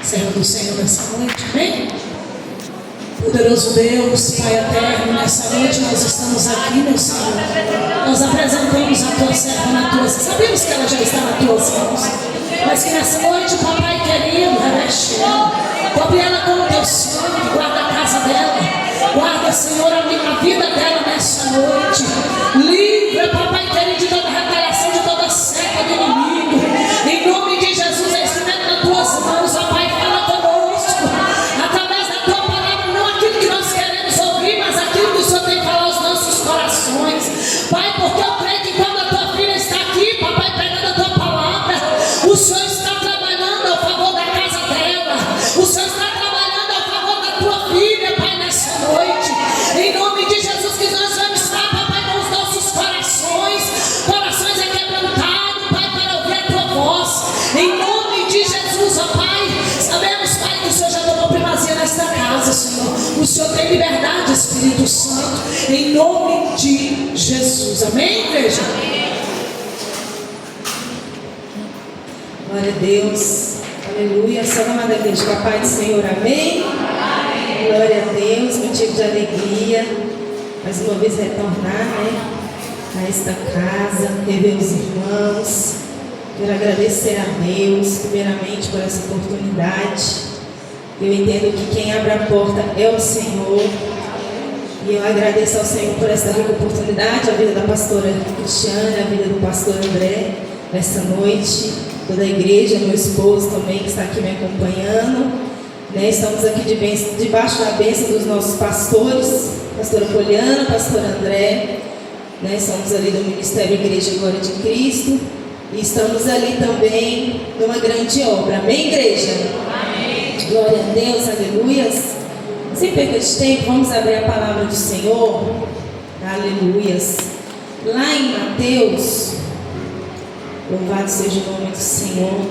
serva do Senhor nessa noite, amém? Poderoso Deus, Pai eterno, nessa noite nós estamos aqui, meu Senhor. Nós apresentamos a tua serva na tua. Sabemos que ela já está nas tuas mãos, mas que nessa noite, papai querido, reveste ela, cobre ela com o teu sangue, guarda a casa dela, guarda, Senhor, a vida dela nessa noite. Livra, papai querido, de toda retaliação, de toda seca do inimigo. Em nome de Jesus, é instrumento nas tuas mãos, ó Pai, fala conosco. Através da tua palavra, não aquilo que nós queremos ouvir, mas aquilo que o Senhor tem que falar aos nossos corações. Pai, porque eu creio que quando a tua filha está aqui, papai, pregando a tua palavra, o Senhor está trabalhando ao favor da casa dela. O Senhor está trabalhando ao favor da tua filha, Pai, nessa noite. Em nome de Jesus, que nós vamos estar, papai, com os nossos corações aquebrantados, Pai, para ouvir a tua voz. Em nome de Jesus, ó Pai, sabemos, Pai, que o Senhor já tomou primazia nesta casa, Senhor. O Senhor tem liberdade, Espírito Santo, em nome de Jesus. Amém, igreja? Glória a Deus, aleluia. Salve, amada igreja, com a paz do Senhor, amém? Amém. Glória a Deus, motivo de alegria, mais uma vez retornar, a esta casa, rever os irmãos. Quero agradecer a Deus, primeiramente, por essa oportunidade. Eu entendo que quem abre a porta é o Senhor. E eu agradeço ao Senhor por esta rica oportunidade, a vida da pastora Cristiane, a vida do pastor André, nessa noite. Toda a igreja, meu esposo também que está aqui me acompanhando, estamos aqui debaixo da bênção dos nossos pastores, pastora Poliana, pastor André, estamos ali do Ministério Igreja Glória de Cristo e estamos ali também numa grande obra, amém, igreja? Amém. Glória a Deus, aleluias. Sem perda de tempo, vamos abrir a palavra do Senhor, aleluias. Lá em Mateus, louvado seja o nome do Senhor.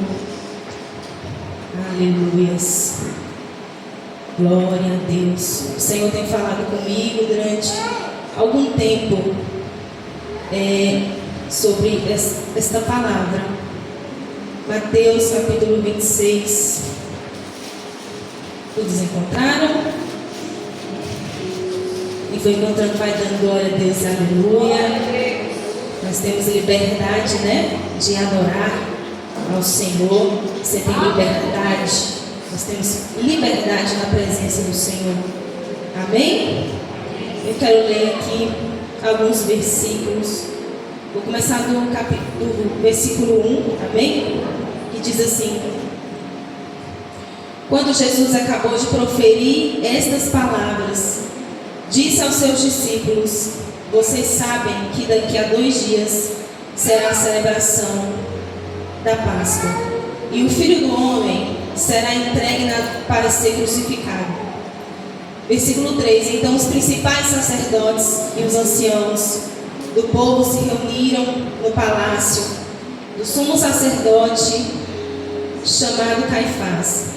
Aleluias. Glória a Deus. O Senhor tem falado comigo durante algum tempo sobre esta palavra. Mateus capítulo 26. Todos encontraram? E foi encontrando, vai dando glória a Deus. Aleluia. Nós temos liberdade, de adorar ao Senhor. Você tem liberdade. Nós temos liberdade na presença do Senhor. Amém? Eu quero ler aqui alguns versículos. Vou começar do versículo 1, amém? Que diz assim: Quando Jesus acabou de proferir estas palavras, disse aos seus discípulos: Vocês sabem que daqui a 2 dias será a celebração da Páscoa, e o Filho do Homem será entregue para ser crucificado. Versículo 3: Então os principais sacerdotes e os anciãos do povo se reuniram no palácio do sumo sacerdote chamado Caifás,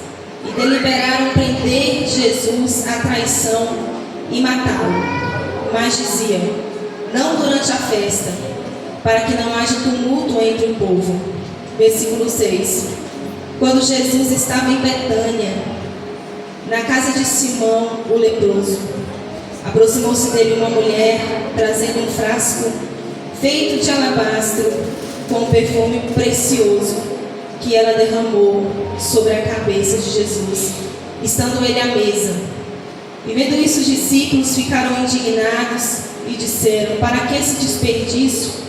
e deliberaram prender Jesus à traição e matá-lo. Mas diziam: não durante a festa, para que não haja tumulto entre o povo. Versículo 6: Quando Jesus estava em Betânia, na casa de Simão, o leproso, aproximou-se dele uma mulher, trazendo um frasco feito de alabastro, com um perfume precioso, que ela derramou sobre a cabeça de Jesus, estando ele à mesa. E vendo isso, os discípulos ficaram indignados e disseram: para que esse desperdício?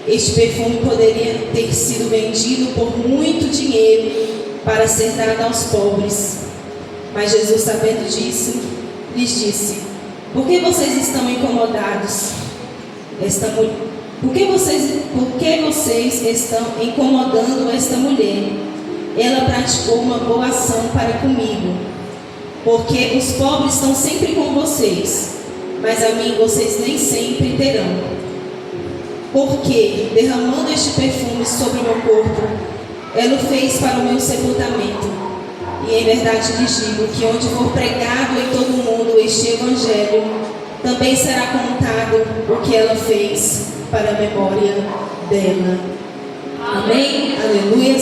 Este perfume poderia ter sido vendido por muito dinheiro para ser dado aos pobres. Mas Jesus, sabendo disso, lhes disse: por que vocês estão incomodados? Por que vocês estão incomodando esta mulher? Ela praticou uma boa ação para comigo. Porque os pobres estão sempre com vocês, mas a mim vocês nem sempre terão. Porque, derramando este perfume sobre o meu corpo, ela o fez para o meu sepultamento. E em verdade lhes digo que onde for pregado em todo o mundo este evangelho, também será contado o que ela fez para a memória dela. Amém? Aleluia.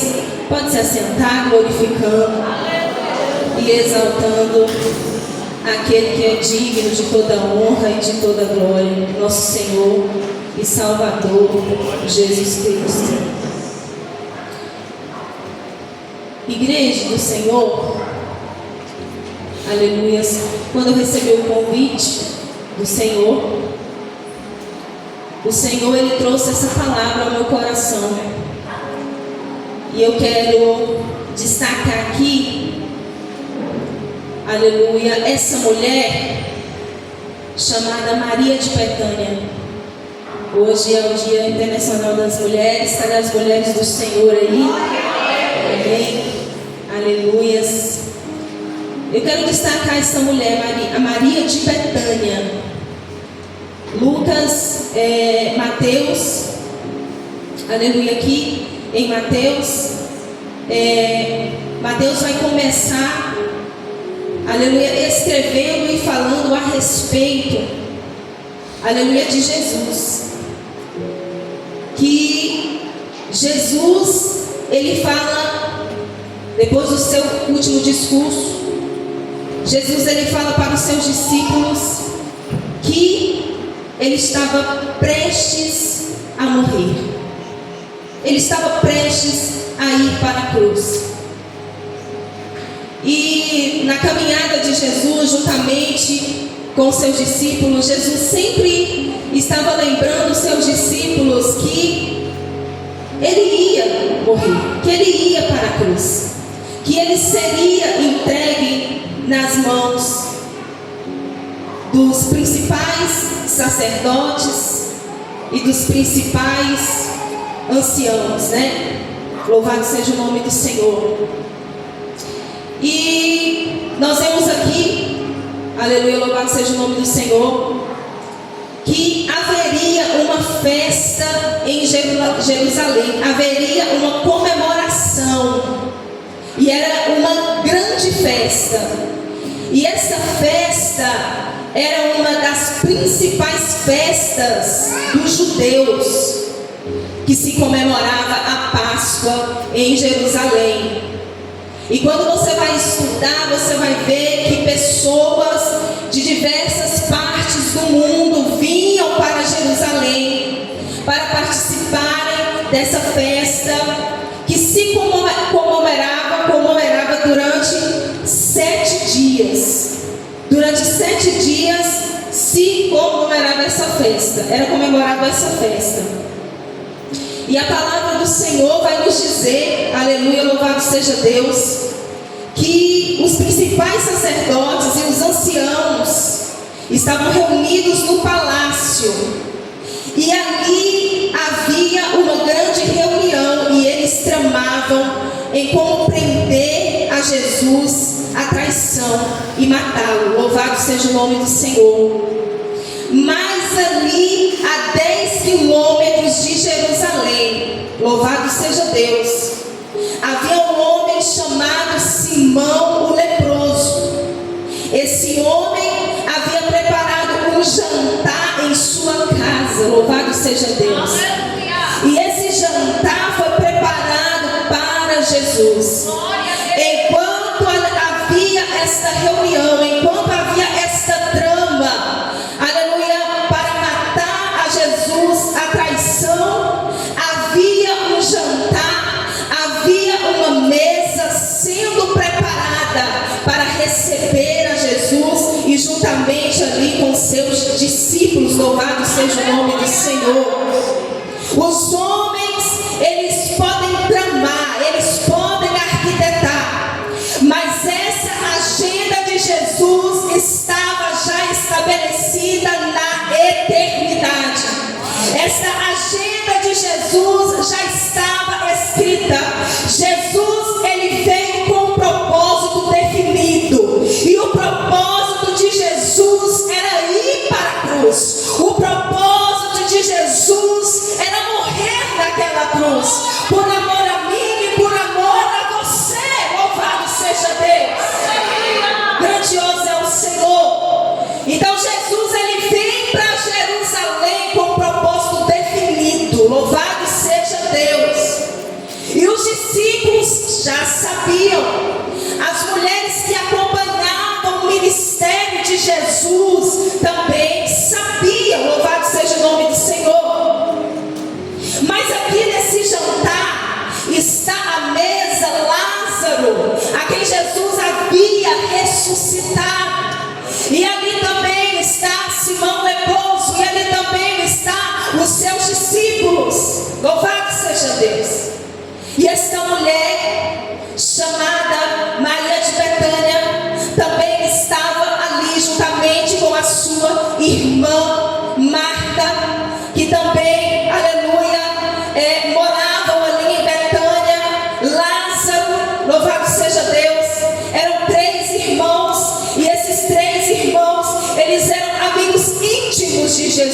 Pode se assentar, glorificando e exaltando aquele que é digno de toda honra e de toda glória, nosso Senhor e Salvador, Jesus Cristo. Igreja do Senhor, aleluias, quando eu recebi o convite do Senhor, o Senhor, Ele trouxe essa palavra ao meu coração. E eu quero destacar aqui, aleluia, essa mulher chamada Maria de Betânia. Hoje é o Dia Internacional das Mulheres. Cadê as mulheres do Senhor aí? Amém. Aleluias. Eu quero destacar essa mulher, a Maria de Betânia. Lucas, Mateus, aleluia, aqui em Mateus, Mateus vai começar, aleluia, escrevendo e falando a respeito, aleluia, de Jesus. Que Jesus, ele fala, depois do seu último discurso, Jesus, ele fala para os seus discípulos que ele estava prestes a morrer. Ele estava prestes a ir para a cruz. E na caminhada de Jesus, juntamente com seus discípulos, Jesus sempre estava lembrando os seus discípulos que ele ia morrer, que ele ia para a cruz, que ele seria entregue nas mãos dos principais sacerdotes e dos principais anciãos, né? Louvado seja o nome do Senhor. E nós vemos aqui, aleluia, louvado seja o nome do Senhor, que haveria uma festa em Jerusalém, haveria uma comemoração, e era uma grande festa, e essa festa era uma das principais festas dos judeus, que se comemorava a Páscoa em Jerusalém. E quando você vai estudar, você vai ver que pessoas de diversas partes do mundo vinham para Jerusalém para participarem dessa festa, que se comemorava durante 7 dias. Durante 7 dias se comemorava essa festa, era comemorada essa festa. E a palavra do Senhor vai nos dizer, aleluia, louvado seja Deus, que os principais sacerdotes e os anciãos estavam reunidos no palácio, e ali havia uma grande reunião, e eles tramavam em como prender a Jesus, a traição e matá-lo. Louvado seja o nome do Senhor. Mas ali, a 10 quilômetros de Jerusalém, louvado seja Deus, havia um homem chamado Simão o leproso. Esse homem havia preparado um jantar em sua casa, louvado seja Deus. E esse jantar foi preparado para Jesus. Enquanto havia esta reunião, enquanto havia esta trama, aleluia, para matar a Jesus, a traição, havia um jantar, havia uma mesa sendo preparada para receber a Jesus, e juntamente ali com seus discípulos, louvado seja o nome do Senhor. Os homens, eles podem tramar, eles podem arquitetar, mas essa agenda de Jesus estava já estabelecida na eternidade. Essa agenda de Jesus já estava escrita. Jesus, ele veio com um propósito definido, e o propósito de Jesus era ir para a cruz. O propósito de Jesus era morrer naquela cruz, por amor a mim e por amor a você. Louvado seja Deus. Grandioso é o Senhor. Então Jesus, ele vem para Jerusalém com um propósito definido. Louvado seja Deus.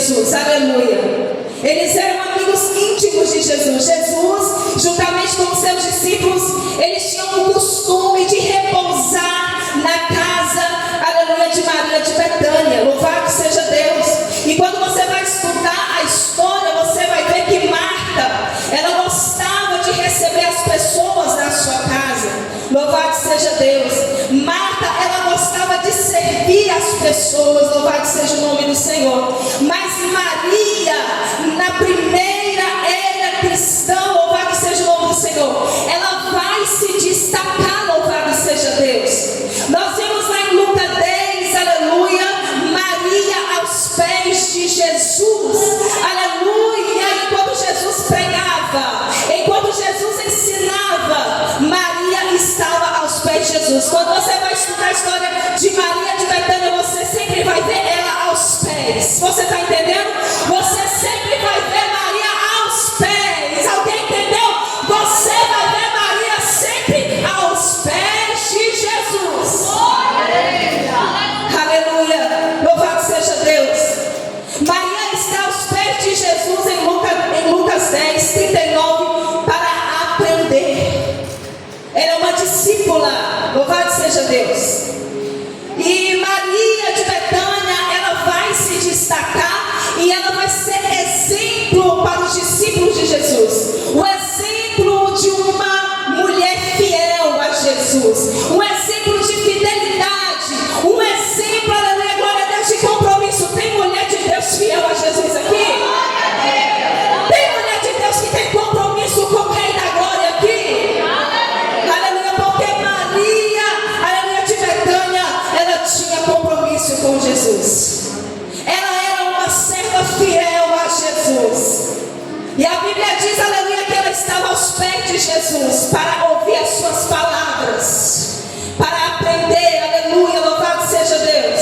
Jesus, aleluia. Eles eram amigos íntimos de Jesus. Jesus, juntamente com os seus discípulos, eles tinham o costume de repousar na casa, aleluia, de Maria de Betânia. Louvado seja Deus. E quando você vai estudar a história, você vai ver que Marta, ela gostava de receber as pessoas na sua casa. Louvado seja Deus. Marta, ela gostava de servir as pessoas. Louvado seja o nome do Senhor. Mas Maria, na primeira era cristã, louvado seja o nome do Senhor, ela vai se destacar. Louvado seja Deus. Nós vemos lá em Lucas 10, aleluia, Maria aos pés de Jesus, aleluia. Enquanto Jesus pregava, enquanto Jesus ensinava, Maria estava aos pés de Jesus. Quando você vai estudar a história de Maria de Betânia, você sempre vai ver ela aos pés. Você está entendendo? Você sempre vai ver Maria aos pés. Alguém entendeu? Você vai ver Maria sempre aos pés de Jesus. Aleluia. Louvado seja Deus. Maria está aos pés de Jesus em Lucas 10, 39, para aprender. Ela é uma discípula. Louvado seja Deus. E Maria de Betânia, ela vai se destacar e ela vai ser exemplo para os discípulos de Jesus. O exemplo de uma mulher fiel a Jesus. Um exemplo de fidelidade. Um exemplo, aleluia, glória a Deus, de compromisso. Tem mulher de Deus fiel a Jesus aqui? Tem mulher de Deus que tem compromisso com o Rei da Glória aqui? Aleluia, porque Maria, aleluia, de Betânia, ela tinha compromisso com Jesus. Ela era uma serva fiel a Jesus. E a Bíblia diz, aleluia, que ela estava aos pés de Jesus para ouvir as suas palavras, para aprender, aleluia, louvado seja Deus.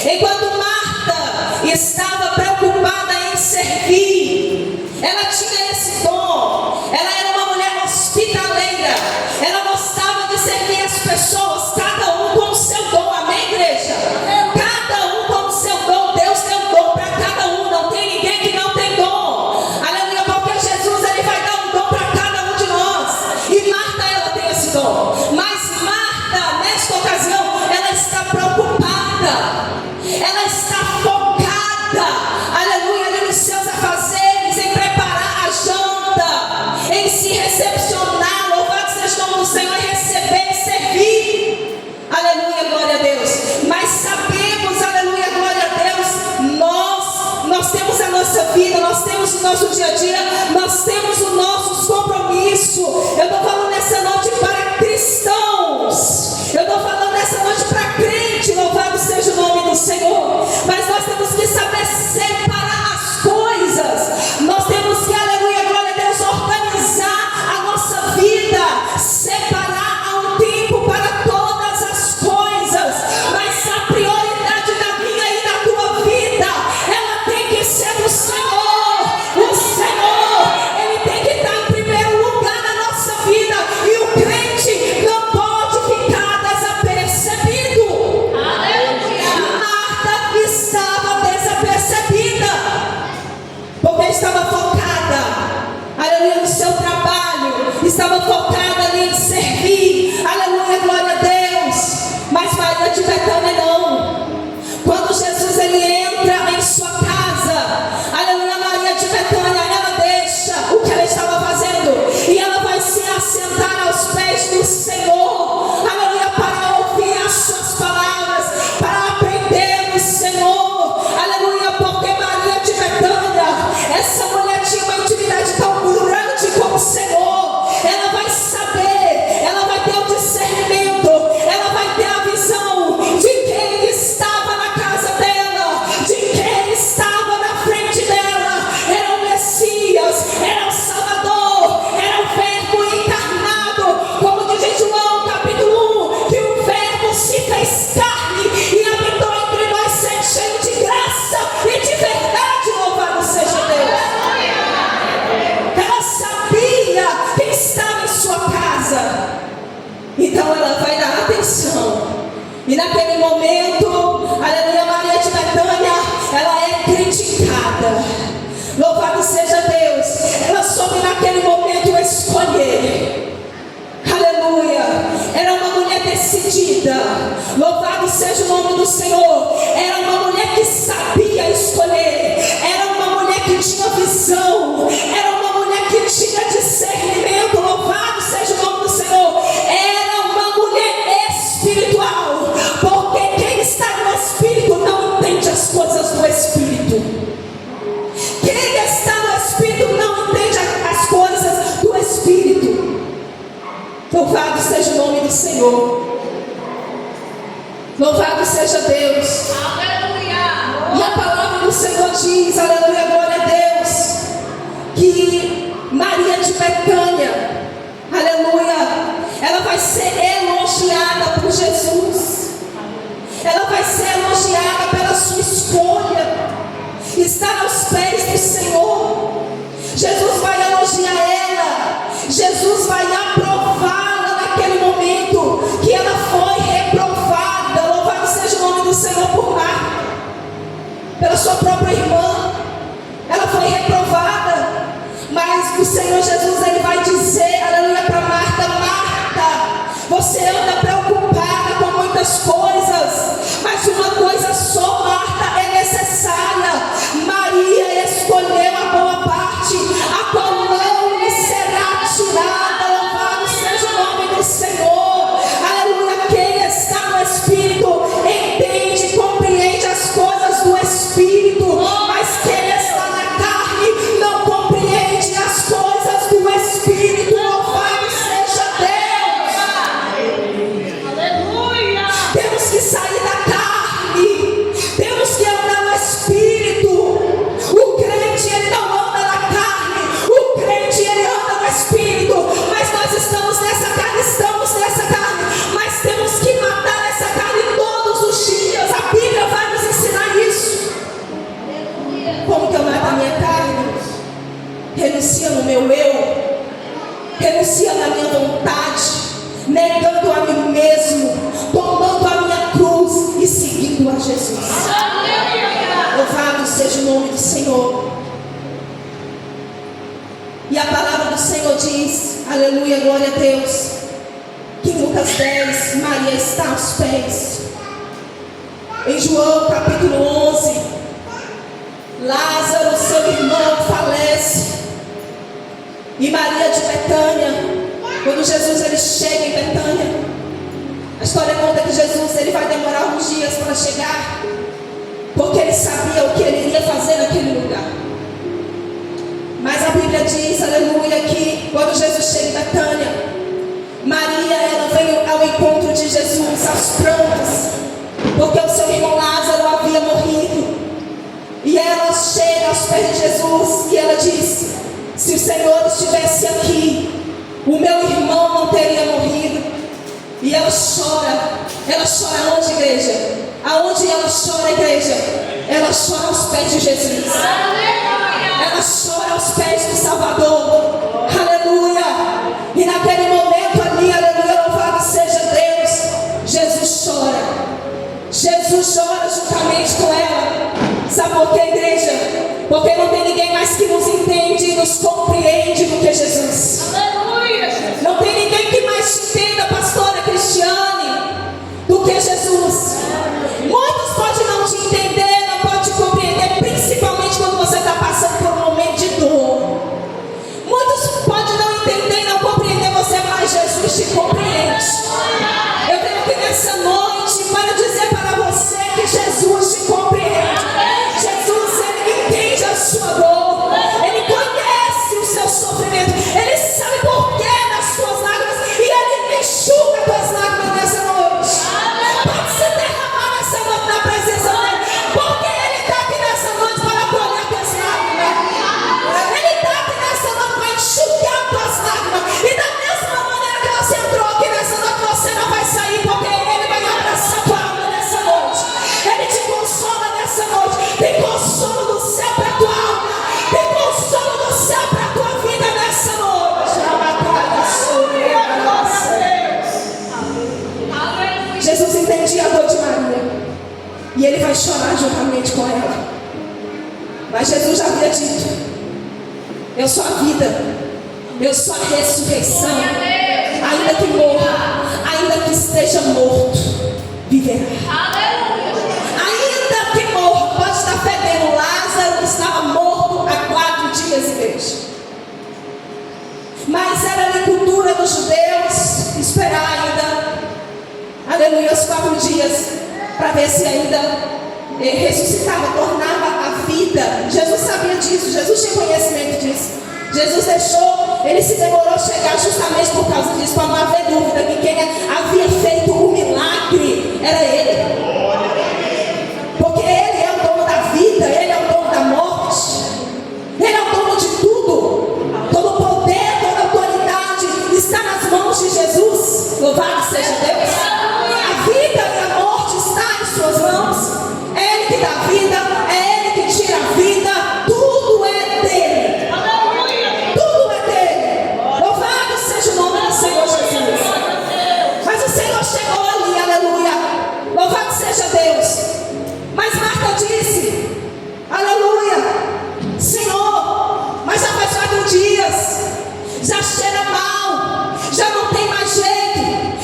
Enquanto Marta estava preocupada em servir, ela tinha esse dom. Ela era uma mulher hospitaleira. Ela gostava de servir as pessoas, cada um com o seu dom. Amém, igreja? Cada um com o seu dom. Deus deu dom para cada um. Não tem ninguém que não tem dom. Aleluia, porque Jesus, ele vai dar um dom para cada um de nós. E Marta, ela tem esse dom. Mas Marta, nesta ocasião, ela está preocupada. Ela está focada, aleluia, ali nos seus afazeres, em preparar a janta, em se recepcionar, louvado seja o nome do Senhor, em receber e servir, aleluia, glória a Deus. Mas sabemos, aleluia, glória a Deus, nós temos a nossa vida, nós temos o nosso dia a dia, nós temos os nossos compromissos. Eu estou falando nessa noite para cristãos, eu estou falando nessa noite para crente, louvado seja o nome do Senhor. Mas nós temos que saber separar as coisas. Nós temos que, aleluia, glória a Deus, organizar a nossa vida, separar há um tempo para todas as coisas. Mas a prioridade da minha e da tua vida, ela tem que ser o Senhor. O Senhor, ele tem que estar em primeiro lugar na nossa vida. E o crente não pode ficar desapercebido. Marta estava desapercebida, porque estava focada, aleluia, no seu trabalho, estava focada ali em servir, aleluia, glória a Deus. Mas Maria de Betânia não. Quando Jesus, ele entra em sua casa, aleluia, Maria de Betânia, ela deixa o que ela estava fazendo e ela vai se assentar aos pés do Senhor, aleluia, para ouvir as suas palavras, para aprender do Senhor, aleluia, porque Maria de Betânia, essa mulher tinha uma intimidade tão grande com o Senhor. Ela vai saber, ela vai ter o discernimento, ela vai ter a visão de quem estava na casa dela, de quem estava na frente dela. Era o Messias, era o Salvador, era o Verbo encarnado, como diz em João capítulo 1, que o Verbo se fez carne e habitou entre nós, sendo cheio de graça e de verdade. Louvado seja Deus. Ela sabia quem estava em sua casa, então ela vai dar atenção. E naquele momento, aleluia, Maria de Betânia, ela é criticada. Louvado seja Deus. Ela soube naquele momento escolher. Aleluia. Era uma mulher decidida. Louvado seja o nome do Senhor. Era uma mulher que sabia escolher. Era uma mulher que tinha visão. Era uma mulher que tinha discernimento. Louvado seja o nome do Senhor. Era uma mulher espiritual. Porque quem está no Espírito não entende as coisas do Espírito. Quem está no Espírito não entende as coisas do Espírito. Louvado seja o nome do Senhor. Louvado seja Deus. Aleluia. E a palavra do Senhor diz, aleluia, glória a Deus, que Maria de Betânia, aleluia, ela vai ser elogiada por Jesus. Ela vai ser elogiada pela sua escolha. Estar aos pés do Senhor. Jesus vai elogiar ela. Jesus vai aprová-la naquele momento que ela foi reprovada. Louvado seja o nome do Senhor por Marta, pela sua própria irmã. Ela foi reprovada. Mas o Senhor Jesus, ele vai dizer, aleluia, para Marta: Marta, você anda preocupada com muitas coisas, mas uma coisa só, Marta, é necessária. Maria escolheu a boa parte, a qual não lhe será tirada. Louvado seja o nome do Senhor. Aleluia. Quem está no Espírito entende, compreende as coisas do Espírito, mas quem está na carne não compreende as coisas do Espírito. Louvado seja Deus. Aleluia. Temos que sair da carne, temos que andar no Espírito. O crente, ele não anda na carne, o crente, ele anda no Espírito. Mas nós estamos nessa carne, mas temos que matar essa carne todos os dias. A Bíblia vai nos ensinar isso. Como que eu mato a minha carne? Renuncia no meu eu, renuncia na minha vontade, negando a mim mesmo, tomando a minha cruz e seguindo a Jesus. Louvado seja o nome do Senhor. E a palavra do Senhor diz, aleluia, glória a Deus, que em Lucas 10, Maria está aos pés. Em João capítulo 11, Lázaro, seu irmão, falece. E Maria de Betânia, quando Jesus ele chega em Betânia, a história conta que Jesus ele vai demorar uns dias para chegar, porque ele sabia o que ele iria fazer naquele lugar. Mas a Bíblia diz, aleluia, que quando Jesus chega em Betânia, Maria ela veio ao encontro de Jesus às prantas, porque o seu irmão Lázaro havia morrido. E ela chega aos pés de Jesus e ela diz: se o Senhor estivesse aqui, o meu irmão não teria morrido. E ela chora onde, igreja? Aonde ela chora, igreja? Ela chora aos pés de Jesus. Ela chora aos pés do Salvador. Aleluia. E naquele momento ali, aleluia, louvado seja Deus, Jesus chora. Jesus chora juntamente com ela. Sabe por quê, igreja? Porque não tem ninguém mais que nos entende e nos compreende do que Jesus. Aleluia. Não tem ninguém que mais te entenda, pastora Cristiane, do que Jesus. Muitos podem não te entender, não podem te compreender, principalmente quando você está passando por um momento de dor. Muitos podem não entender e não compreender você, mas Jesus te compreende. Eu venho aqui nessa noite para dizer para você que Jesus te compreende. Jesus, ele entende a sua dor, ele conhece o seu sofrimento, ele sabe por que das suas lágrimas e ele enxuga tuas lágrimas nessa noite. Pode se derramar nessa noite na presença dele, porque ele está aqui nessa noite para colher tuas lágrimas. Ele está aqui nessa noite para enxugar tuas lágrimas. E da mesma maneira que você entrou aqui nessa noite, você não vai sair, porque ele vai abraçar tua alma nessa noite. Ele te consola nessa noite. Tem consolo do céu para tua alma. Tem consolo do céu para tua vida nessa noite. Jesus entendia a dor de Maria. E ele vai chorar juntamente com ela. Mas Jesus já havia dito: Eu sou a vida, eu sou a ressurreição. Ainda que morra, ainda que esteja morto, viverá. Ainda que morra, pode estar fedendo. Lázaro estava morto há 4 dias, igreja. Mas era a cultura dos judeus esperar ainda, aleluia, os 4 dias, para ver se ainda ressuscitava, tornava a vida. Jesus sabia disso, Jesus tinha conhecimento disso. Jesus deixou, ele se demorou a chegar justamente por causa disso, para não haver dúvida que quem havia feito o milagre era ele. Porque ele é o dono da vida, ele é o dono da morte, ele é o dono de tudo. Todo o poder, toda a autoridade está nas mãos de Jesus. Louvado seja Deus. A vida e a morte está em suas mãos. É ele que dá vida, é ele que tira a vida. Tudo é dele. Tudo é dele. Louvado seja o nome do Senhor Jesus. Mas o Senhor chegou ali, aleluia. Louvado seja Deus. Mas Marta disse, aleluia, Senhor, mas já faz 4 dias, já cheira mal, já não tem mais jeito.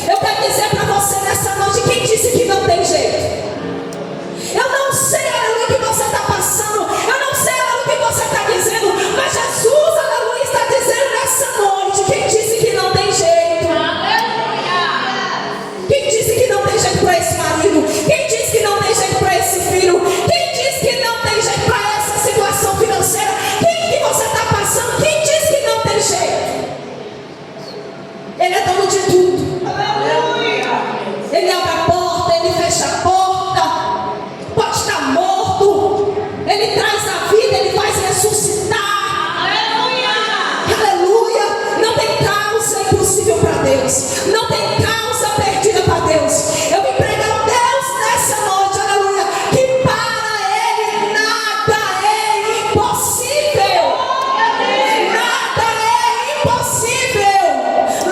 Eu quero dizer para você nessa noite, quem disse que não tem jeito? Eu não sei, aleluia, o que você está passando, eu não sei, aleluia, o que você está dizendo, mas Jesus, aleluia, está dizendo nessa noite, quem disse que não tem jeito? Quem disse que não tem jeito para esse marido? Quem disse que não tem jeito para esse filho? Quem disse que não tem jeito para essa situação financeira? Quem que você está passando? Quem disse que não tem jeito? Ele é dono de tudo. Ele abre a porta, ele fecha a porta. Pode estar morto, ele traz a vida, ele faz ressuscitar. Aleluia. Não tem causa impossível para Deus, não tem causa perdida para Deus. Eu vim pregar a Deus nessa noite, aleluia, que para ele nada é impossível. Nada é impossível.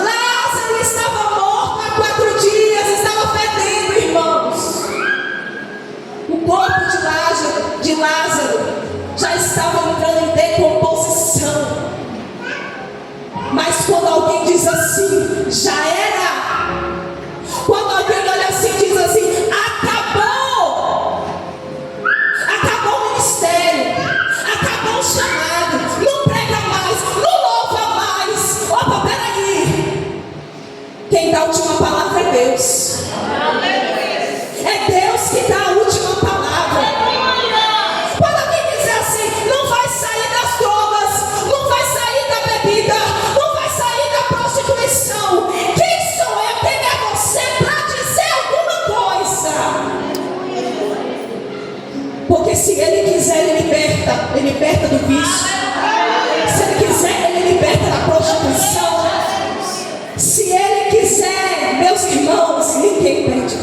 Lázaro estava morto há 4 dias, estava fedendo, irmãos. O corpo de Lázaro já estava entrando em decomposição. Mas quando alguém diz assim, já era. Quando alguém olha assim e diz assim, acabou. Acabou o ministério, acabou o chamado, não prega mais, não louva mais. Opa, peraí. Quem dá a última palavra é Deus. É Deus que dá a última palavra. Quando alguém dizer assim, não vai sair das drogas, não vai sair da bebida, não vai sair da prostituição. Quem sou eu? Quem é você para dizer alguma coisa? Porque se ele quiser, ele liberta do vício. Se ele quiser, ele liberta da prostituição. Se ele quiser, meus irmãos, ninguém impede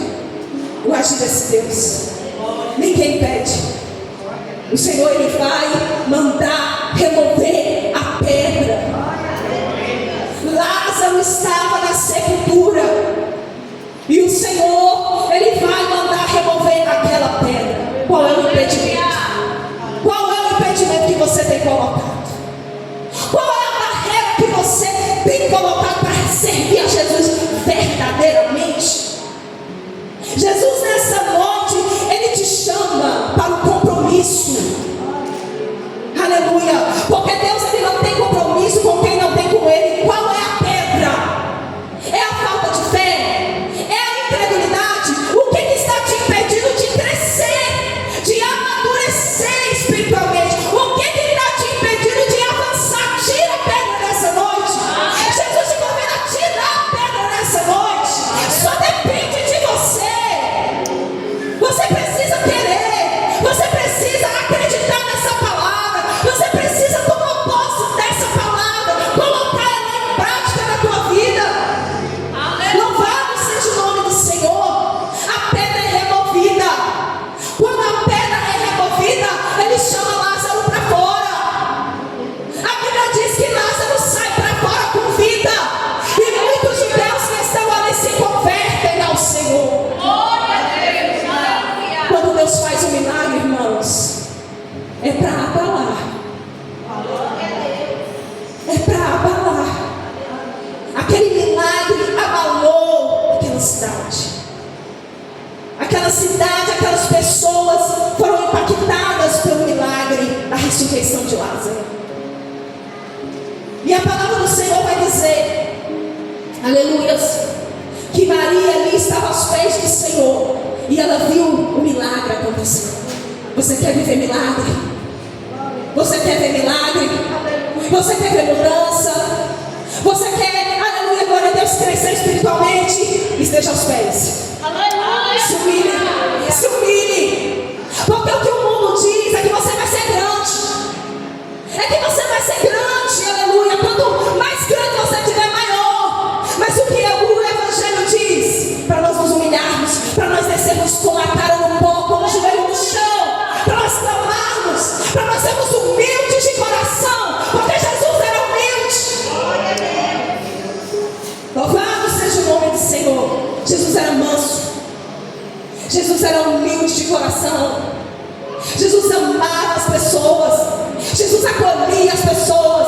o agir desse Deus. Ninguém impede. O Senhor, ele vai mandar remover a pedra. Lázaro estava na sepultura e o Senhor, ele vai mandar remover aquela pedra. Qual é o impedimento? Qual é o impedimento que você tem colocado? Qual é a barreira que você tem colocado para servir a Jesus verdadeiramente? Jesus nessa noite, ele te chama para o compromisso. Aleluia. Porque Deus, ele não tem compromisso com quem não tem com ele. Qual é a pedra? É a falta de fé? É a incredulidade? O que está te impedindo de crescer, de amadurecer espiritualmente? O que está te impedindo de avançar? Tira a pedra nessa noite. Jesus te convida a tirar a pedra nessa noite. Só depende de você. aquela cidade, aquelas pessoas foram impactadas pelo milagre da ressurreição de Lázaro. E a palavra do Senhor vai dizer, aleluias, que Maria ali estava aos pés do Senhor e ela viu o milagre acontecer. Você quer viver milagre? Você quer ver milagre? Você quer ver mudança? Você quer, aleluia, glória a Deus, crescer espiritualmente? Esteja aos pés. Se humilhe, se humilhe. Porque o que o mundo diz é que você vai ser grande. É que você vai ser grande, aleluia. Quanto mais grande você tiver, maior. Mas o que o Evangelho diz? Para nós nos humilharmos, para nós descermos com a cara no pó, com o joelho no chão, para nós clamarmos, para nós sermos humildes de coração, porque Jesus era humilde. Louvado seja o nome do Senhor. Jesus era manso, Jesus era humilde de coração, Jesus amava as pessoas, Jesus acolhia as pessoas,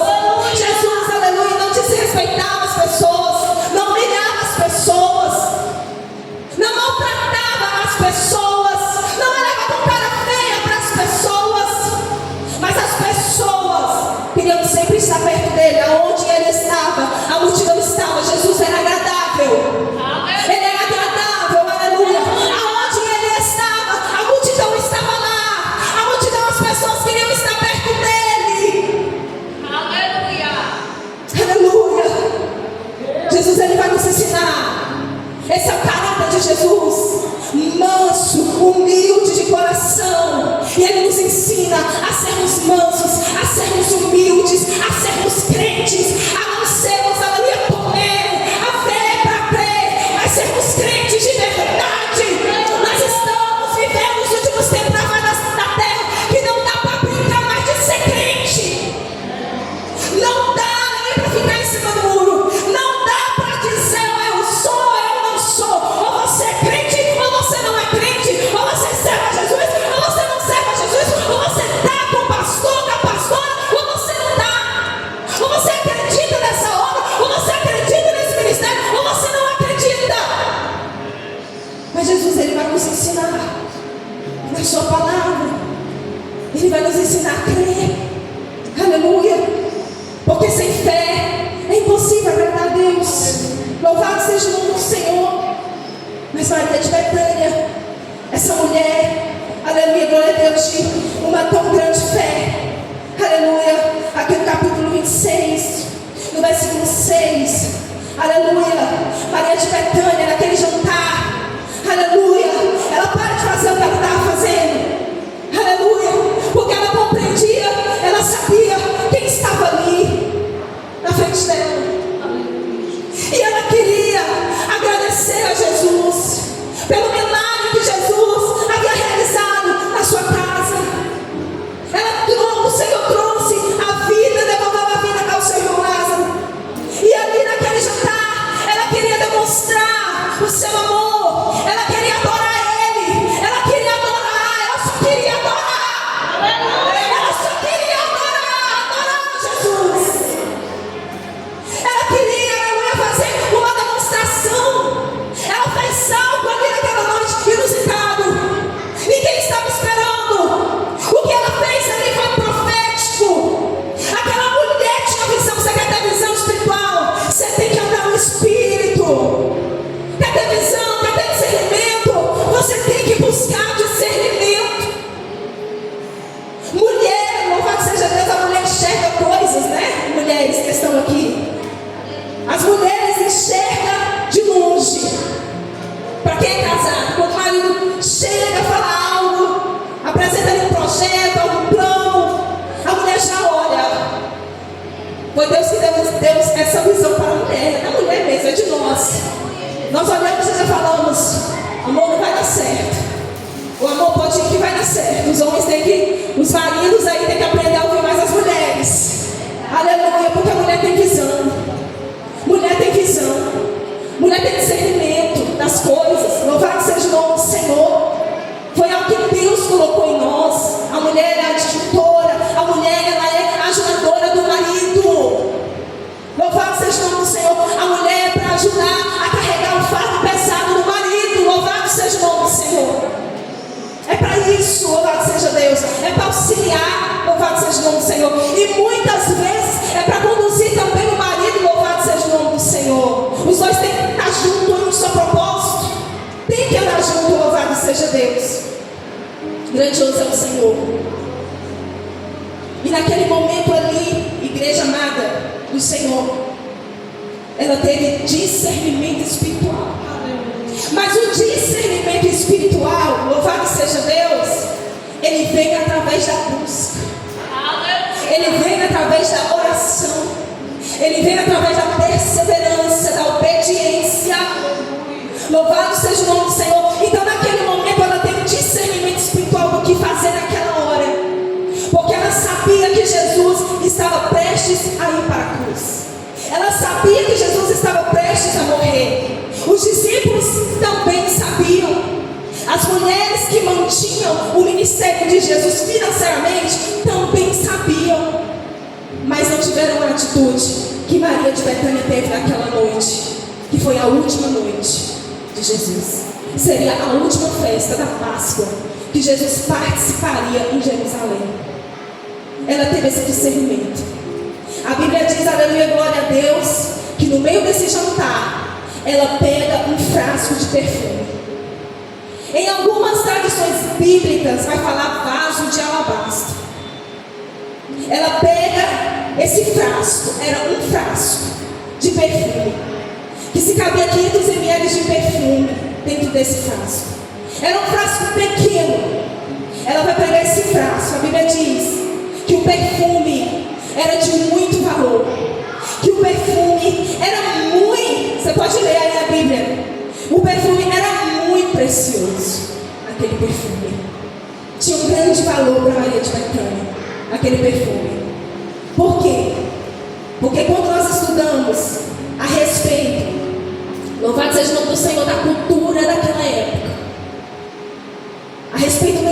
Jesus, aleluia, não desrespeitava as pessoas, não humilhava as pessoas, não maltratava as pessoas, não olhava com cara feia para as pessoas, mas as pessoas queriam sempre estar perto dele. Aonde ele estava, a multidão estava. Jesus era agradável, ele era agradável, aleluia. Aonde ele estava, a multidão estava lá, a multidão, as pessoas queriam estar perto dele. Aleluia. Jesus, ele vai nos ensinar. Esse é o caráter de Jesus, manso, humilde de coração. E ele nos ensina a sermos mansos, a sermos humildes, a sermos crentes, a não sermos, aleluia, comer, a fé para crer, mas sermos crentes de verdade. Nós estamos vivendo os últimos tempos na terra que não dá para brincar mais de ser crente. Não dá nem para ficar em cima do muro. Não dá para dizer eu sou, eu não sou. Ou você é crente, ou você não é crente. Ou você serve a Jesus, ou você não serve a Jesus. Ou você está com o pastor, com a pastora, ou você não está. Ou você acredita nessa obra, ou você acredita nesse ministério, ou você não acredita. Mas Jesus, ele vai nos ensinar na sua palavra. Ele vai nos ensinar a crer. Aleluia. Porque sem fé é impossível agradar a Deus. Louvado seja o nome do Senhor. Mas Maria de Betânia, essa mulher, aleluia, glória a Deus, de uma tão grande fé, aleluia, aqui no capítulo 26, no versículo 6, aleluia, Maria de Betânia, naquele jantar, aleluia, ela para de fazer o que ela estava fazendo, aleluia, porque ela compreendia, ela sabia quem estava ali, na frente dela, e ela queria agradecer a Jesus, pelo milagre que Jesus havia realizado na sua casa. O Senhor trouxe a vida, devolveu a vida ao seu irmão Lázaro. E ali naquele jantar, ela queria demonstrar o seu amor. Ela queria adorar Ele. Ela queria adorar. Ela só queria adorar. Ela só queria adorar Jesus. Ela queria, aleluia, fazer uma demonstração. Ela fez algo ali naquela noite inusitado. Ninguém estava esperando. O que ela fez ali foi profético. Aquela mulher tinha visão. Você quer ter visão espiritual? Você tem que andar no Espírito. Quer ter visão? Quer ter discernimento? Você tem que buscar discernimento. Mulher, louvado seja Deus, a mulher enxerga coisas, né? Mulheres que estão aqui. As mulheres enxergam de longe. Para quem é casado, quando o marido chega a falar algo, apresenta-lhe um projeto, algum plano, a mulher já olha. Foi Deus que deu essa visão para a mulher. A mulher mesmo, é de nós. Nós olhamos e já falamos: amor, não vai dar certo. O amor pode ir que vai dar certo. Os homens têm que, os maridos aí têm que aprender a ouvir mais as mulheres. Aleluia, porque a mulher tem visão. Mulher tem visão. Mulher tem discernimento das coisas. Louvado seja o nome do Senhor. Foi algo que Deus colocou em nós. A mulher é a disjutora. A mulher, ela é a ajudadora do marido. Louvado seja o nome do Senhor. A mulher é para ajudar a carregar o fardo pesado do marido. Louvado seja o nome do Senhor. serviço, louvado seja Deus, é para auxiliar, louvado seja o nome do Senhor, e muitas vezes é para conduzir também o marido, louvado seja o nome do Senhor. Os dois têm que estar juntos em um só propósito, tem que andar junto, louvado seja Deus. Grandioso é o Senhor. E naquele momento ali, igreja amada do Senhor, ela teve discernimento espiritual. Mas o discernimento espiritual, louvado seja Deus, ele vem através da busca, ele vem através da oração, ele vem através da perseverança, da obediência. Louvado seja o nome do Senhor. Então naquele momento ela teve discernimento espiritual do que fazer naquela hora, porque ela sabia que Jesus estava prestes a ir para a cruz. Ela sabia que Jesus estava prestes a morrer. Os discípulos também sabiam. As mulheres que mantinham o ministério de Jesus financeiramente também sabiam, mas não tiveram a atitude que Maria de Betânia teve naquela noite, que foi a última noite de Jesus. Seria a última festa da Páscoa que Jesus participaria em Jerusalém. Ela teve esse discernimento. A Bíblia diz, aleluia, glória a Deus, que no meio desse jantar ela pega um frasco de perfume. Em algumas tradições bíblicas vai falar vaso de alabastro. Ela pega esse frasco, era um frasco de perfume, que se cabia 500 ml de perfume dentro desse frasco. Era um frasco pequeno. Ela vai pegar esse frasco. A Bíblia diz que o perfume era de muito valor, que o perfume era muito, você pode ler aí na Bíblia, o perfume era muito precioso. Aquele perfume tinha um grande valor para Maria de Betânia, aquele perfume. Por quê? Porque quando nós estudamos a respeito, louvado seja o nome do Senhor, da cultura daquela época, a respeito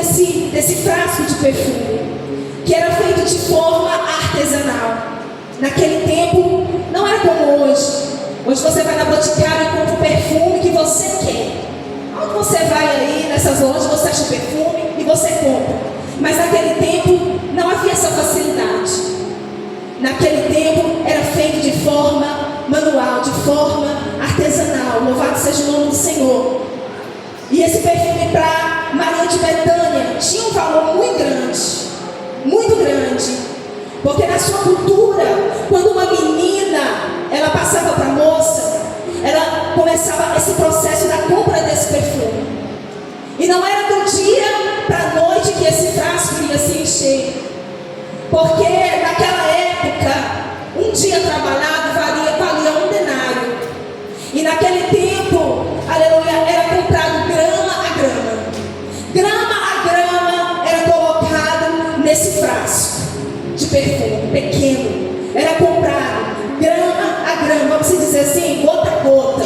desse frasco de perfume, que era feito de forma artesanal. Naquele tempo não era como hoje. Hoje você vai na boticária e compra o perfume que você quer. Onde você vai aí nessas lojas, você acha o perfume e você compra. Mas naquele tempo não havia essa facilidade. Naquele tempo era feito de forma manual, de forma artesanal. Louvado seja o nome do Senhor. E esse perfume para Maria de Betânia tinha um valor muito grande. Muito grande, porque na sua cultura, quando uma menina ela passava para a moça, ela começava esse processo da compra desse perfume, e não era do dia para a noite que esse frasco ia se encher, porque naquela época um dia trabalhado valia um denário, e naquele tempo, aleluia, era comprado grama a grama. Grama a grama era colocado nesse frasco de perfume pequeno, era comprado grama a grama, vamos dizer assim, gota a gota.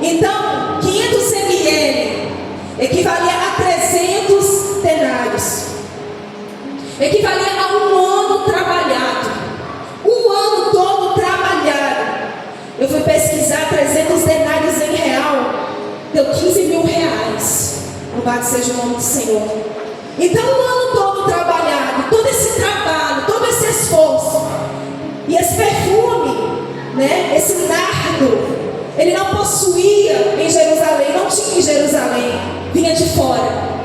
Então 500 ml equivalia a 300 denários, equivalia a um ano trabalhado, um ano todo trabalhado. Eu fui pesquisar 300 denários em real, deu 15 mil reais. Louvado seja o nome do Senhor. Então, um ano todo trabalhado, todo esse trabalho, todo esse esforço. E esse perfume, né, esse nardo, ele não possuía em Jerusalém, não tinha em Jerusalém, vinha de fora,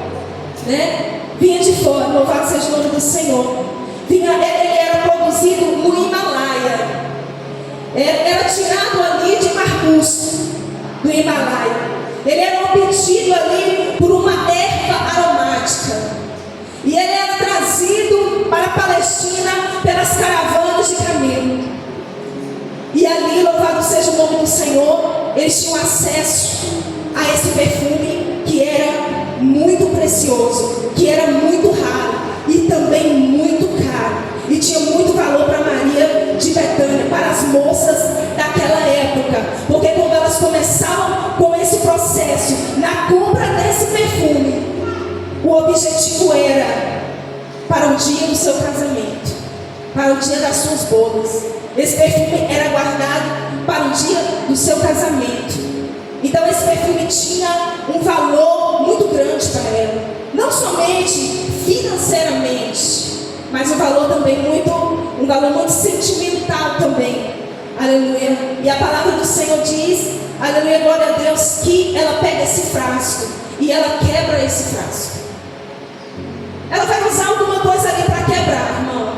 né? Vinha de fora, louvado seja o nome do Senhor. Ele era produzido no Himalaia, era tirado ali de um arbusto do Himalaia. Ele era obtido ali por uma erva aromática. E ele era trazido para a Palestina pelas caravanas de camelo. E ali, louvado seja o nome do Senhor, eles tinham acesso a esse perfume que era muito precioso, que era muito raro e também muito caro. E tinha muito valor para Maria de Betânia, para as moças daquela época. Porque quando elas começavam com esse processo, na compra desse perfume, o objetivo era para o dia do seu casamento, para o dia das suas bodas. Esse perfume era guardado para o dia do seu casamento. Então esse perfume tinha um valor muito grande para ela. Não somente um valor também um valor muito sentimental também. Aleluia. E a palavra do Senhor diz, aleluia, glória a Deus, que ela pega esse frasco e ela quebra esse frasco. Ela vai usar alguma coisa ali para quebrar, irmão,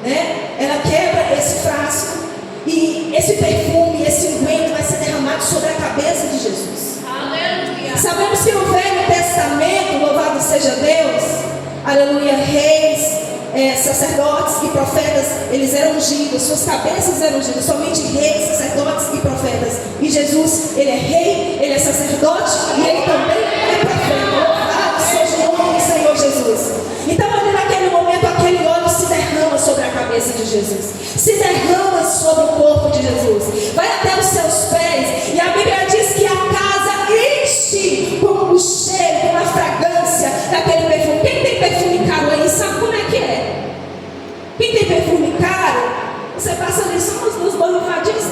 né? Ela quebra esse frasco e esse perfume, esse unguento vai ser derramado sobre a cabeça de Jesus. Aleluia. Sabemos que no Velho Testamento, louvado seja Deus, aleluia, reis, sacerdotes e profetas, eles eram ungidos, suas cabeças eram ungidas, somente reis, sacerdotes e profetas. E Jesus, ele é rei, ele é sacerdote e ele também é profeta. Louvado seja o nome do Senhor Jesus. Então ali naquele momento, aquele óleo se derrama sobre a cabeça de Jesus, se derrama sobre o corpo de Jesus, vai até os seus pés, e a Bíblia diz que a casa enche com o cheiro, com a fragrância daquele perfume. Quem tem perfume caro aí sabe como é que é. Quem tem perfume caro, você passa ali só nos borrifadinhos,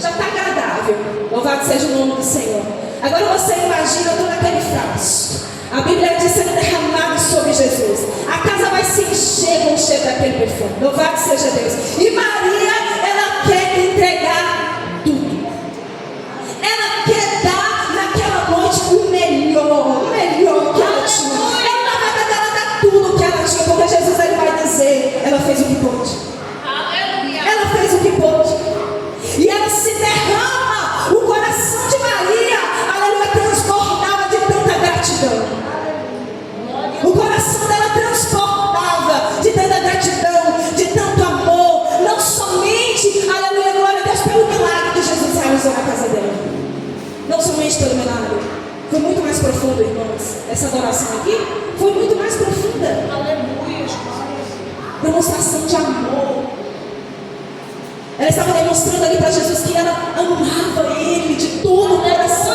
já está agradável. Louvado seja o nome do Senhor. Agora você imagina todo aquele frasco, a Bíblia diz sendo derramado sobre Jesus, a casa vai se encher com o cheiro daquele perfume. Louvado seja Deus. E Maria, ela quer entregar tudo, ela quer dar naquela noite o melhor que ela tinha. Ela, na verdade, ela dá tudo que ela tinha, porque Jesus, ele vai dizer, ela fez o que pôde. Ela fez o que pôde. E ela se derrama, o coração de Maria, aleluia, transbordava de tanta gratidão. O coração dela transportava de tanta gratidão, de tanto amor, não somente, aleluia, glória a Deus, pelo milagre que Jesus realizou na casa dela, não somente pelo milagre, foi muito mais profundo, irmãos. Essa adoração aqui foi muito mais profunda. Aleluia. Demonstração de amor. Ela estava demonstrando ali para Jesus que ela amava Ele de todo o coração.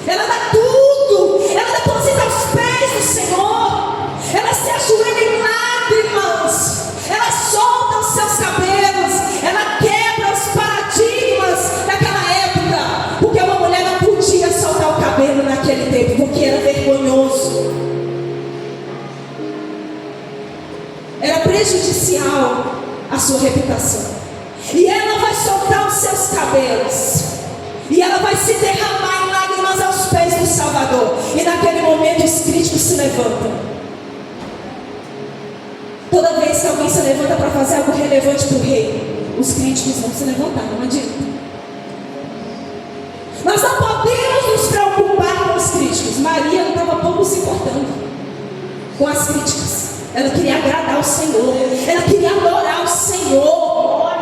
Ela dá tudo, ela deposita aos pés do Senhor, ela se ajoelha em lágrimas, ela solta os seus cabelos, ela quebra os paradigmas daquela época, porque uma mulher não podia soltar o cabelo naquele tempo, porque era vergonhoso, era prejudicial à sua reputação. E ela vai soltar os seus cabelos e ela vai se derramar em lágrimas aos pés do Salvador. E naquele momento os críticos se levantam. Toda vez que alguém se levanta para fazer algo relevante para o rei, os críticos vão se levantar, não adianta. Nós não podemos nos preocupar com os críticos. Maria não estava pouco se importando com as críticas. Ela queria agradar o Senhor, ela queria adorar o Senhor.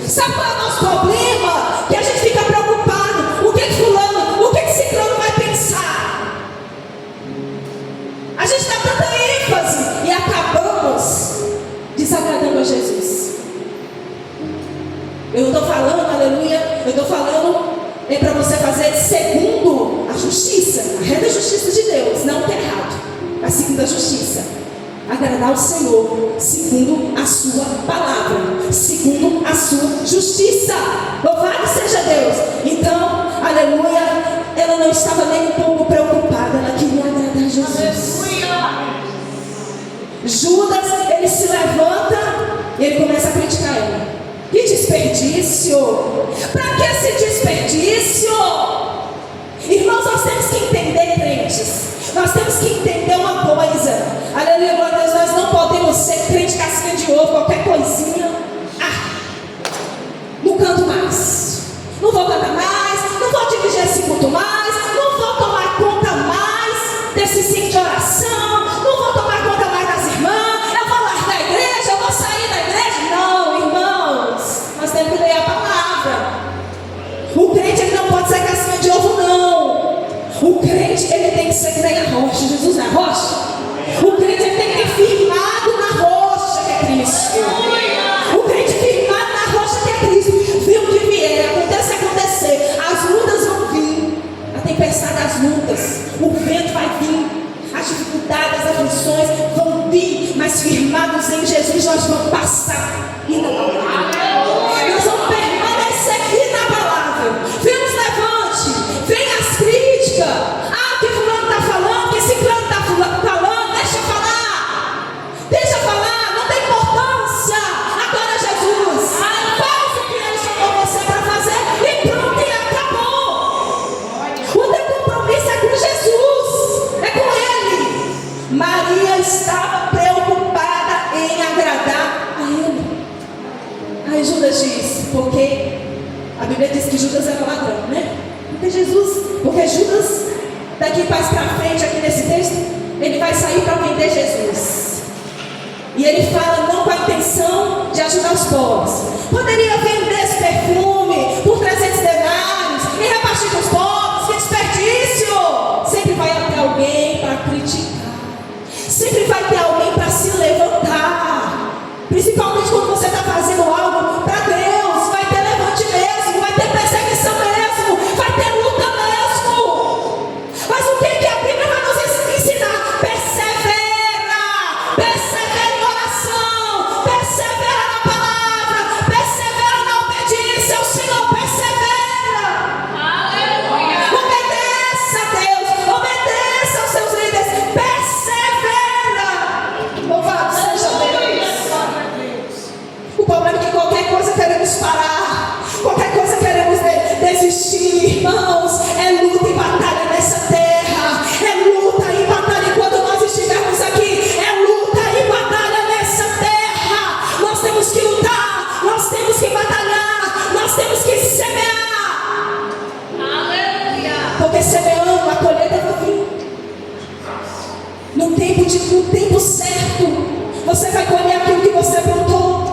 Sabe qual é o nosso problema? Que a gente fica preocupado. O que fulano, o que ciclano vai pensar? A gente dá tanta ênfase e acabamos desagradando a Jesus. Eu não estou falando, aleluia, eu estou falando para você fazer segundo a justiça, a reta justiça de Deus, não o que é errado, a segunda justiça. Agradar o Senhor segundo a sua palavra, segundo a sua justiça. Louvado seja Deus. Então, aleluia, ela não estava nem um pouco preocupada, ela queria agradar Jesus. Aleluia. Judas, ele se levanta e ele começa a criticar ela. Que desperdício! Para que esse desperdício? Irmãos, nós temos que entender, crentes, nós temos que entender uma coisa. Aleluia, glória a Deus, nós não podemos ser crente casquinha de ovo, qualquer coisinha. Não canto mais, não vou cantar mais, não vou dirigir esse culto mais, não vou tomar conta mais desse ciclo de oração, não vou tomar conta mais das irmãs, eu vou largar a igreja, eu vou sair da igreja. Não, irmãos, nós temos que ler a palavra. O crente, ele não pode ser casquinha de ovo, não. O crente, ele tem que ser que nem a rocha. Jesus na rocha. O crente, ele tem que ter firmado na rocha que é Cristo. O crente firmado na rocha que é Cristo. Viu o que vier, aconteça acontecer. As lutas vão vir. A tempestade das lutas. O vento vai vir. As dificuldades, as aflições vão vir. Mas firmados em Jesus, nós vamos passar. E na palavra. Nós vamos permanecer inabalável. Vem nos levante. Vem as críticas. Que fulano está falando, que esse plano está falando, deixa eu falar. Deixa eu estava preocupada em agradar a Ele. Aí Judas diz, porque a Bíblia diz que Judas era ladrão, né? Porque Judas, daqui para frente, aqui nesse texto, ele vai sair para vender Jesus. E ele fala não com a intenção de ajudar os pobres. Poderia vender esse perfume por 300 denários e repartir com os pobres, que desperdício! Sempre vai ter alguém para criticar. Sempre vai ter alguém para se levantar. Principalmente quando você está fazendo algo para Deus. Vai ter levante mesmo, vai ter perseguição mesmo, vai ter luta mesmo. Mas o que a Bíblia vai nos ensinar? Persevera em oração, persevera na palavra, persevera na obediência ao Senhor, persevera. Aleluia. Obedeça a Deus, obedeça aos seus líderes, persevera. Louvado seja Deus. O problema é que qualquer coisa queremos parar, qualquer coisa queremos desistir, irmãos. É luta e batalha nessa terra, é luta e batalha enquanto nós estivermos aqui, é luta e batalha nessa terra. Nós temos que lutar, nós temos que batalhar, nós temos que semear. Aleluia. Porque semeando, a colheita vai vir. No tempo certo, você vai colher aquilo que você plantou.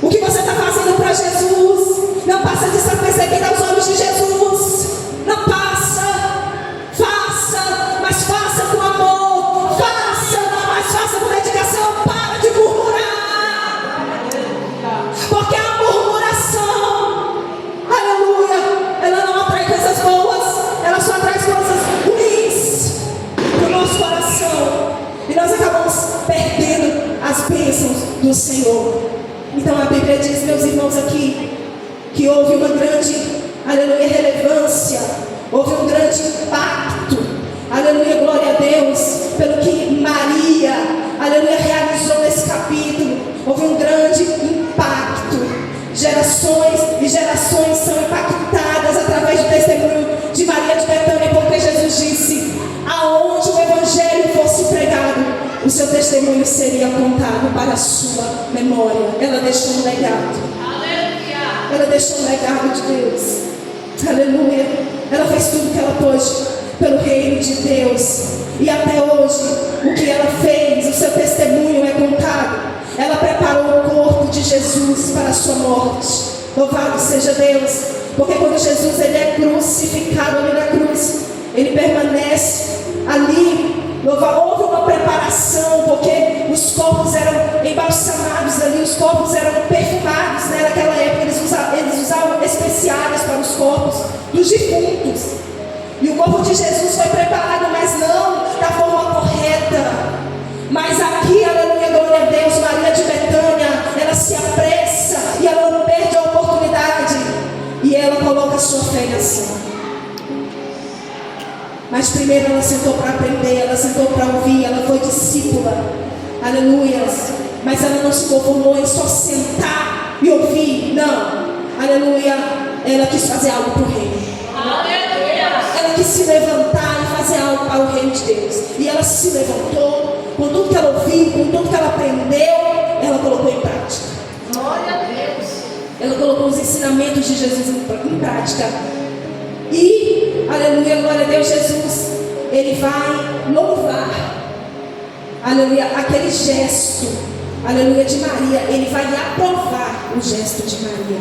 O que você está fazendo para Jesus não passa desapercebido aos olhos de Jesus. Não passa. Faça, mas faça com amor. Faça, mas faça com dedicação. Para de murmurar. Porque a murmuração, aleluia, ela não atrai coisas boas, ela só atrai coisas ruins para o nosso coração. E nós acabamos perdendo as bênçãos do Senhor. Então a Bíblia diz, meus irmãos, aqui, que houve uma grande, aleluia, relevância, houve um grande impacto, aleluia, glória a Deus, pelo que Maria, aleluia, realizou nesse capítulo. Houve um grande impacto. Gerações e gerações são impactadas através do testemunho de Maria de Betânia, porque Jesus disse, aonde o Evangelho fosse pregado, o seu testemunho seria contado para a sua memória. Ela deixou um legado. Aleluia. Ela deixou um legado de Deus. Aleluia. Ela fez tudo o que ela pôde pelo reino de Deus. E até hoje, o que ela fez, o seu testemunho é contado. Ela preparou o corpo de Jesus para a sua morte. Louvado seja Deus. Porque quando Jesus ele é crucificado ali na cruz, ele permanece ali. Houve uma preparação, porque os corpos eram embalsamados ali, os corpos eram perfumados, né? Naquela época eles usavam especiários para os corpos dos defuntos. E o corpo de Jesus foi preparado, mas não da forma correta. Mas aqui, aleluia, glória a Deus, Maria de Betânia, ela se apressa e ela não perde a oportunidade. E ela coloca a sua fé em ação. Mas primeiro ela sentou para aprender, ela sentou para ouvir, ela foi discípula, aleluia. Mas ela não se conformou em só sentar e ouvir, não, aleluia. Ela quis fazer algo para o reino, aleluia. Ela quis se levantar e fazer algo para o reino de Deus. E ela se levantou, com tudo que ela ouviu, com tudo que ela aprendeu, ela colocou em prática. Glória a Deus. Ela colocou os ensinamentos de Jesus em prática. E, aleluia, glória a Deus, Jesus, ele vai louvar, aleluia, aquele gesto, aleluia, de Maria. Ele vai aprovar o gesto de Maria.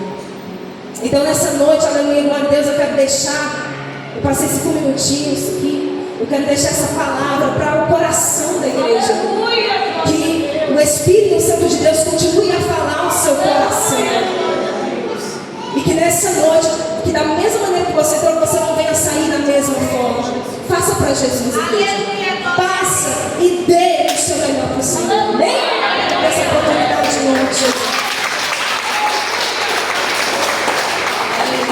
Então nessa noite, aleluia, glória a Deus, eu quero deixar, eu passei 5 minutinhos aqui, eu quero deixar essa palavra para o coração da igreja, que o Espírito Santo de Deus continue a falar ao seu coração. E que nessa noite, que da mesma maneira que você entrou, você não venha sair da mesma forma. Faça para Jesus, igreja. Passa e dê o seu melhor.